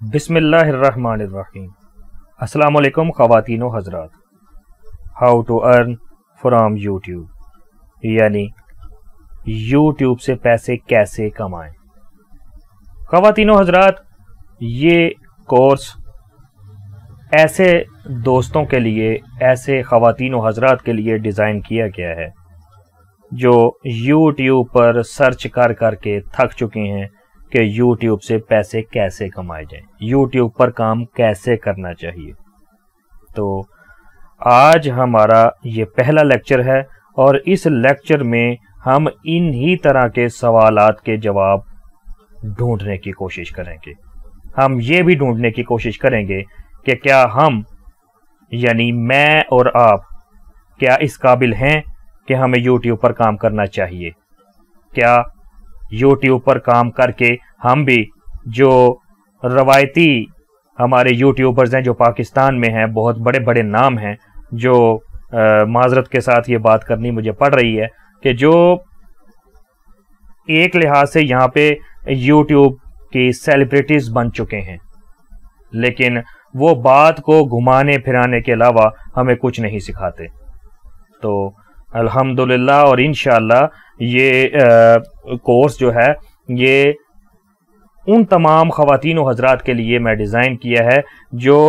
بسم اللہ الرحمن الرحیم۔ السلام علیکم خواتین و حضرات۔ How to earn from YouTube, یعنی یوٹیوب سے پیسے کیسے کمائیں۔ خواتین و حضرات، یہ کورس ایسے دوستوں کے لیے، ایسے خواتین و حضرات کے لیے ڈیزائن کیا گیا ہے جو یوٹیوب پر سرچ کر کر کے تھک چکے ہیں کہ یوٹیوب سے پیسے کیسے کمائے جائیں، یوٹیوب پر کام کیسے کرنا چاہیے۔ تو آج ہمارا یہ پہلا لیکچر ہے اور اس لیکچر میں ہم انہی طرح کے سوالات کے جواب ڈھونڈنے کی کوشش کریں گے۔ ہم یہ بھی ڈھونڈنے کی کوشش کریں گے کہ کیا ہم، یعنی میں اور آپ، کیا اس قابل ہیں کہ ہمیں یوٹیوب پر کام کرنا چاہیے؟ کیا یوٹیوب پر کام کر کے ہم بھی، جو روایتی ہمارے یوٹیوبرز ہیں جو پاکستان میں ہیں، بہت بڑے بڑے نام ہیں، جو معذرت کے ساتھ یہ بات کرنی مجھے پڑ رہی ہے کہ جو ایک لحاظ سے یہاں پہ یوٹیوب کی سیلیبریٹیز بن چکے ہیں، لیکن وہ بات کو گھمانے پھرانے کے علاوہ ہمیں کچھ نہیں سکھاتے۔ تو الحمدللہ اور انشاءاللہ یہ کورس جو ہے یہ ان تمام خواتین و حضرات کے لیے میں ڈیزائن کیا ہے جو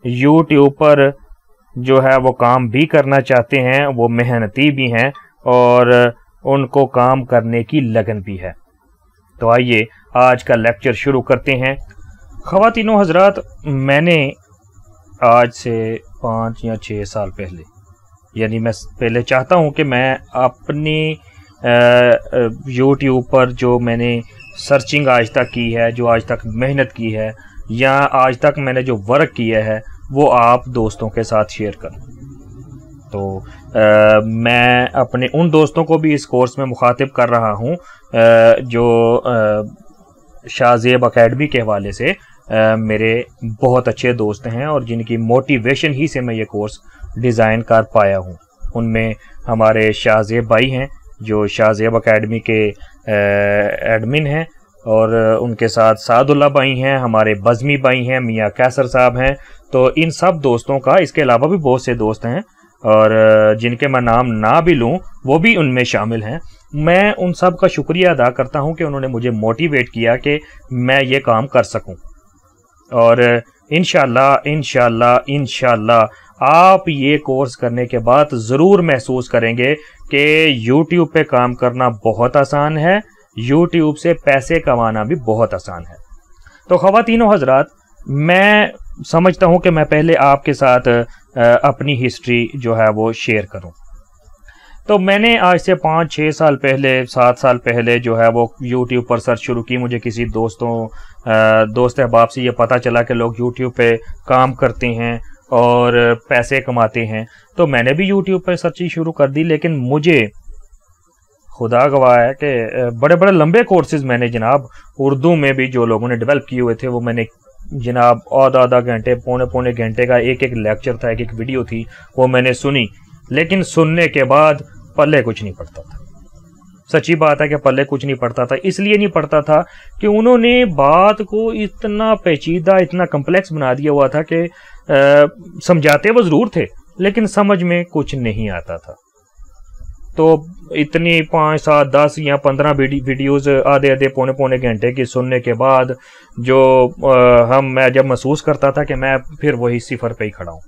یوٹیوب پر جو ہے وہ کام بھی کرنا چاہتے ہیں، وہ محنتی بھی ہیں اور ان کو کام کرنے کی لگن بھی ہے۔ تو آئیے آج کا لیکچر شروع کرتے ہیں۔ خواتین و حضرات، میں نے آج سے 5 یا 6 سال پہلے، یعنی میں پہلے چاہتا ہوں کہ میں اپنی یوٹیوب پر جو میں نے سرچنگ آج تک کی ہے، جو آج تک محنت کی ہے، یا آج تک میں نے جو ورک کیا ہے، وہ آپ دوستوں کے ساتھ شیئر کروں۔ تو میں اپنے ان دوستوں کو بھی اس کورس میں مخاطب کر رہا ہوں جو شاہ زیب اکیڈمی کے حوالے سے میرے بہت اچھے دوست ہیں اور جن کی موٹیویشن ہی سے میں یہ کورس ڈیزائن کر پایا ہوں۔ ان میں ہمارے شاہ زیب بھائی ہیں جو شاہ زیب اکیڈمی کے ایڈمن ہیں، اور ان کے ساتھ سعد اللہ بھائی ہیں، ہمارے بزمی بھائی ہیں، میاں کیسر صاحب ہیں۔ تو ان سب دوستوں کا، اس کے علاوہ بھی بہت سے دوست ہیں اور جن کے میں نام نہ بھی لوں وہ بھی ان میں شامل ہیں۔ میں ان سب کا شکریہ ادا کرتا ہوں کہ انہوں نے مجھے موٹیویٹ کیا کہ میں یہ کام کر سکوں، اور انشاءاللہ آپ یہ کورس کرنے کے بعد ضرور محسوس کریں گے کہ یوٹیوب پہ کام کرنا بہت آسان ہے، یوٹیوب سے پیسے کمانا بھی بہت آسان ہے۔ تو خواتین و حضرات، میں سمجھتا ہوں کہ میں پہلے آپ کے ساتھ اپنی ہسٹری جو ہے وہ شیئر کروں۔ تو میں نے آج سے 5-6 سال پہلے، 7 سال پہلے جو ہے وہ یوٹیوب پر سرچ شروع کی۔ مجھے کسی دوست احباب سے یہ پتہ چلا کہ لوگ یوٹیوب پہ کام کرتے ہیں اور پیسے کماتے ہیں، تو میں نے بھی یوٹیوب پہ سرچنگ شروع کر دی۔ لیکن مجھے خدا گواہ ہے کہ بڑے بڑے لمبے کورسز میں نے جناب اردو میں بھی جو لوگوں نے ڈیولپ کیے ہوئے تھے، وہ میں نے جناب آدھا گھنٹے، پونے گھنٹے کا ایک لیکچر تھا، ایک ویڈیو تھی، وہ میں نے سنی۔ لیکن سننے کے بعد پلے کچھ نہیں پڑتا تھا۔ سچی بات ہے کہ پلے کچھ نہیں پڑتا تھا۔ اس لیے نہیں پڑتا تھا کہ انہوں نے بات کو اتنا پیچیدہ، اتنا کمپلیکس بنا دیا ہوا تھا کہ سمجھاتے وہ ضرور تھے لیکن سمجھ میں کچھ نہیں آتا تھا۔ تو اتنی 5, 7, 10 یا 15 ویڈیوز آدھے پونے گھنٹے کی سننے کے بعد جو میں جب محسوس کرتا تھا کہ میں پھر وہی صفر پہ ہی کھڑا ہوں،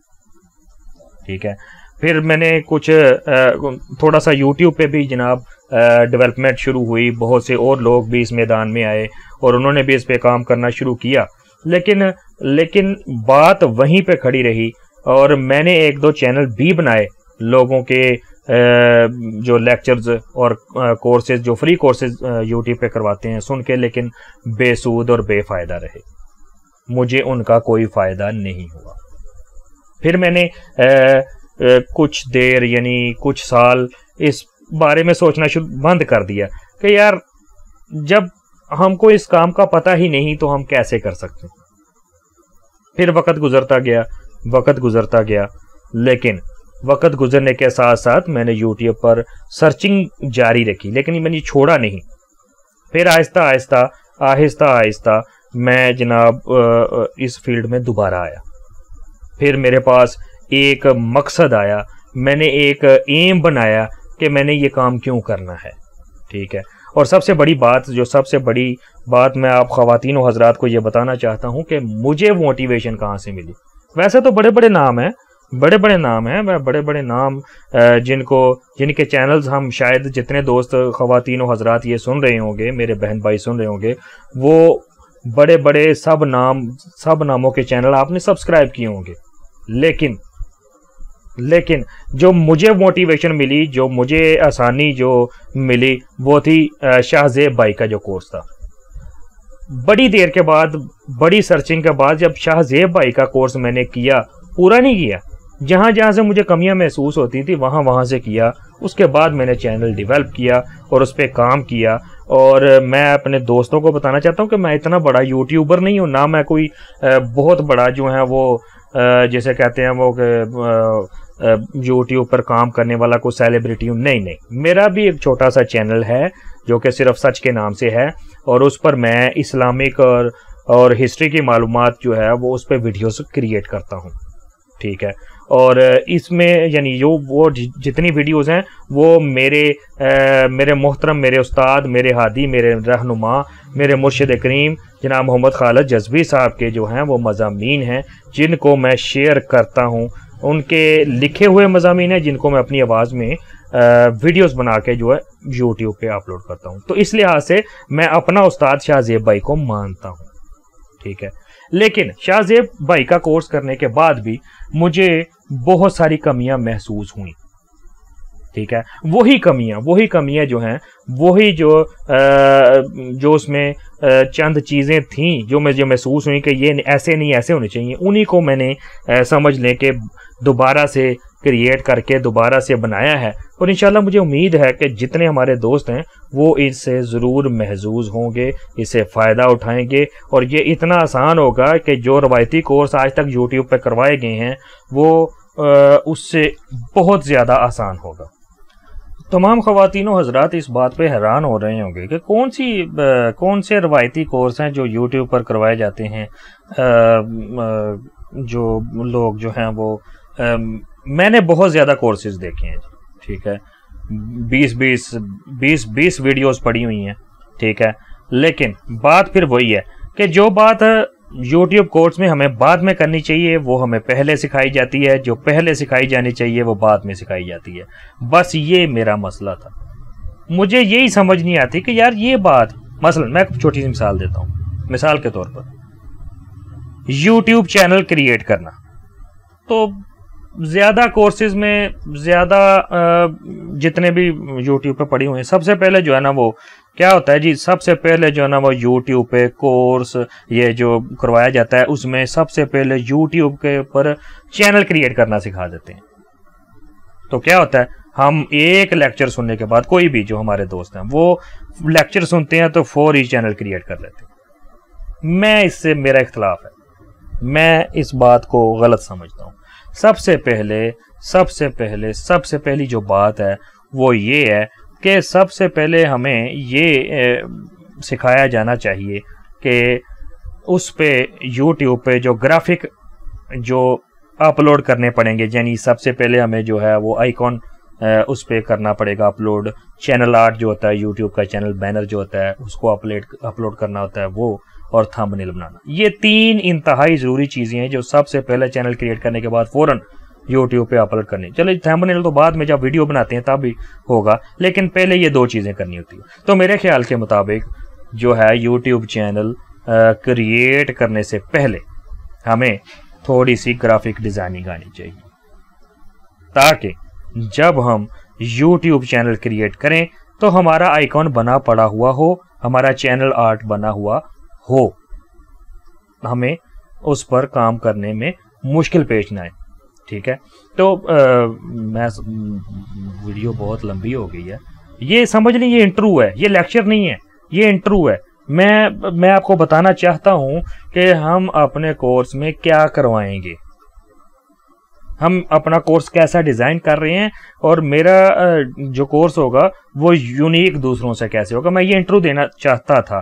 ٹھیک ہے۔ پھر میں نے کچھ تھوڑا سا یوٹیوب پہ بھی جناب ڈیولپمنٹ شروع ہوئی، بہت سے اور لوگ بھی اس میدان میں آئے اور انہوں نے بھی اس پہ کام کرنا شروع کیا، لیکن بات وہیں پہ کھڑی رہی۔ اور میں نے 1-2 چینل بھی بنائے لوگوں کے جو لیکچرز اور کورسز، جو فری کورسز یوٹیوب پہ کرواتے ہیں، سن کے، لیکن بے سود اور بے فائدہ رہے، مجھے ان کا کوئی فائدہ نہیں ہوا۔ پھر میں نے کچھ دیر، یعنی کچھ سال اس بارے میں سوچنا بند کر دیا کہ یار جب ہم کو اس کام کا پتہ ہی نہیں تو ہم کیسے کر سکتے۔ پھر وقت گزرتا گیا، لیکن وقت گزرنے کے ساتھ ساتھ میں نے یوٹیوب پر سرچنگ جاری رکھی، لیکن میں نے چھوڑا نہیں۔ پھر آہستہ آہستہ میں جناب اس فیلڈ میں دوبارہ آیا. پھر میرے پاس ایک مقصد آیا, میں نے ایک ایم بنایا کہ میں نے یہ کام کیوں کرنا ہے. ٹھیک ہے. اور سب سے بڑی بات میں آپ خواتین و حضرات کو یہ بتانا چاہتا ہوں کہ مجھے موٹیویشن کہاں سے ملی. ویسے تو بڑے بڑے نام ہیں, بڑے بڑے نام جن کے چینلز ہم شاید جتنے دوست خواتین و حضرات یہ سن رہے ہوں گے, میرے بہن بھائی سن رہے ہوں گے, وہ بڑے بڑے سب ناموں کے چینل آپ نے سبسکرائب کیے ہوں گے. لیکن جو مجھے موٹیویشن ملی, جو مجھے آسانی جو ملی, وہ تھی شاہ زیب بھائی کا جو کورس تھا. بڑی دیر کے بعد, بڑی سرچنگ کے بعد جب شاہ زیب بھائی کا کورس میں نے کیا, پورا نہیں کیا, جہاں سے مجھے کمیاں محسوس ہوتی تھی وہاں سے کیا. اس کے بعد میں نے چینل ڈیولپ کیا اور اس پہ کام کیا. اور میں اپنے دوستوں کو بتانا چاہتا ہوں کہ میں اتنا بڑا یوٹیوبر نہیں ہوں, نہ میں کوئی بہت بڑا جو ہے وہ جیسے کہتے ہیں وہ کہ یوٹیوب پر کام کرنے والا کوئی سیلیبریٹی ہوں. نہیں, میرا بھی ایک چھوٹا سا چینل ہے جو کہ صرف سچ کے نام سے ہے, اور اس پر میں اسلامک اور ہسٹری کی معلومات جو ہے وہ اس پہ ویڈیوز کریٹ کرتا ہوں. ٹھیک ہے. اور اس میں یعنی وہ جتنی ویڈیوز ہیں وہ میرے محترم, میرے استاد, میرے ہادی, میرے رہنما, میرے مرشد کریم جناب محمد خالد جذبی صاحب کے جو ہیں وہ مضامین ہیں جن کو میں شیئر کرتا ہوں. ان کے لکھے ہوئے مضامین ہیں جن کو میں اپنی آواز میں ویڈیوز بنا کے جو ہے یوٹیوب پہ اپلوڈ کرتا ہوں. تو اس لحاظ سے میں اپنا استاد شاہ زیب بھائی کو مانتا ہوں. ٹھیک ہے. لیکن شاہ زیب بھائی کا کورس کرنے کے بعد بھی مجھے بہت ساری کمیاں محسوس ہوئیں. ٹھیک ہے. وہی کمیاں جو ہیں, وہی جو اس میں چند چیزیں تھیں جو مجھے محسوس ہوئیں کہ یہ ایسے نہیں ایسے ہونے چاہیے, انہی کو میں نے سمجھ لیں کہ دوبارہ سے کریٹ کر کے دوبارہ سے بنایا ہے. اور انشاءاللہ مجھے امید ہے کہ جتنے ہمارے دوست ہیں وہ اس سے ضرور محظوظ ہوں گے, اس سے فائدہ اٹھائیں گے, اور یہ اتنا آسان ہوگا کہ جو روایتی کورس آج تک یوٹیوب پہ کروائے گئے ہیں وہ اس سے بہت زیادہ آسان ہوگا. تمام خواتین و حضرات اس بات پہ حیران ہو رہے ہوں گے کہ کون سے روایتی کورس ہیں جو یوٹیوب پر کروائے جاتے ہیں. جو لوگ جو ہیں وہ میں نے بہت زیادہ کورسز دیکھے ہیں. ٹھیک ہے. 20 ویڈیوز پڑی ہوئی ہیں. ٹھیک ہے. لیکن بات پھر وہی ہے کہ جو بات یوٹیوب کورس میں ہمیں بعد میں کرنی چاہیے وہ ہمیں پہلے سکھائی جاتی ہے, جو پہلے سکھائی جانی چاہیے وہ بعد میں سکھائی جاتی ہے. بس یہ میرا مسئلہ تھا. مجھے یہی سمجھ نہیں آتی کہ یار یہ بات, مثلا میں چھوٹی سی مثال دیتا ہوں. مثال کے طور پر یوٹیوب چینل کریٹ کرنا, تو زیادہ کورسز میں زیادہ جتنے بھی یوٹیوب پہ پڑھی ہوئے ہیں, سب سے پہلے جو ہے نا وہ کیا ہوتا ہے جی, سب سے پہلے جو ہے نا وہ یوٹیوب پہ کورس یہ جو کروایا جاتا ہے اس میں سب سے پہلے یوٹیوب کے اوپر چینل کریٹ کرنا سکھا دیتے ہیں. تو کیا ہوتا ہے, ہم ایک لیکچر سننے کے بعد, کوئی بھی جو ہمارے دوست ہیں وہ لیکچر سنتے ہیں تو فوری چینل کریٹ کر لیتے ہیں. میں اس سے میرا اختلاف ہے, میں اس بات کو غلط سمجھتا ہوں. سب سے پہلی جو بات ہے وہ یہ ہے کہ سب سے پہلے ہمیں یہ سکھایا جانا چاہیے کہ اس پہ یوٹیوب پہ جو گرافک جو اپلوڈ کرنے پڑیں گے, یعنی سب سے پہلے ہمیں جو ہے وہ آئیکن اس پہ کرنا پڑے گا اپلوڈ. چینل آرٹ جو ہوتا ہے یوٹیوب کا چینل بینر جو ہوتا ہے اس کو اپلوڈ کرنا ہوتا ہے وہ, اور تھمبنیل بنانا. یہ 3 انتہائی ضروری چیزیں ہیں جو سب سے پہلے چینل کریٹ کرنے کے بعد فوراً یوٹیوب پہ اپلوڈ کرنی. چلو تھمبنیل تو بعد میں جب ویڈیو بناتے ہیں تب بھی ہوگا, لیکن پہلے یہ 2 چیزیں کرنی ہوتی ہیں. تو میرے خیال کے مطابق جو ہے یوٹیوب چینل کریٹ کرنے سے پہلے ہمیں تھوڑی سی گرافک ڈیزائننگ آنی چاہیے, تاکہ جب ہم یوٹیوب چینل کریٹ کریں تو ہمارا آئیکن بنا پڑا ہوا ہو, ہمارا چینل آرٹ بنا ہوا ہو, ہمیں اس پر کام کرنے میں مشکل پیش نہ آئے. ٹھیک ہے. تو میں ویڈیو بہت لمبی ہو گئی ہے, یہ سمجھ لیں یہ انٹرو ہے, یہ لیکچر نہیں ہے, یہ انٹرو ہے. میں آپ کو بتانا چاہتا ہوں کہ ہم اپنے کورس میں کیا کروائیں گے, ہم اپنا کورس کیسا ڈیزائن کر رہے ہیں, اور میرا جو کورس ہوگا وہ یونیک دوسروں سے کیسے ہوگا. میں یہ انٹرو دینا چاہتا تھا.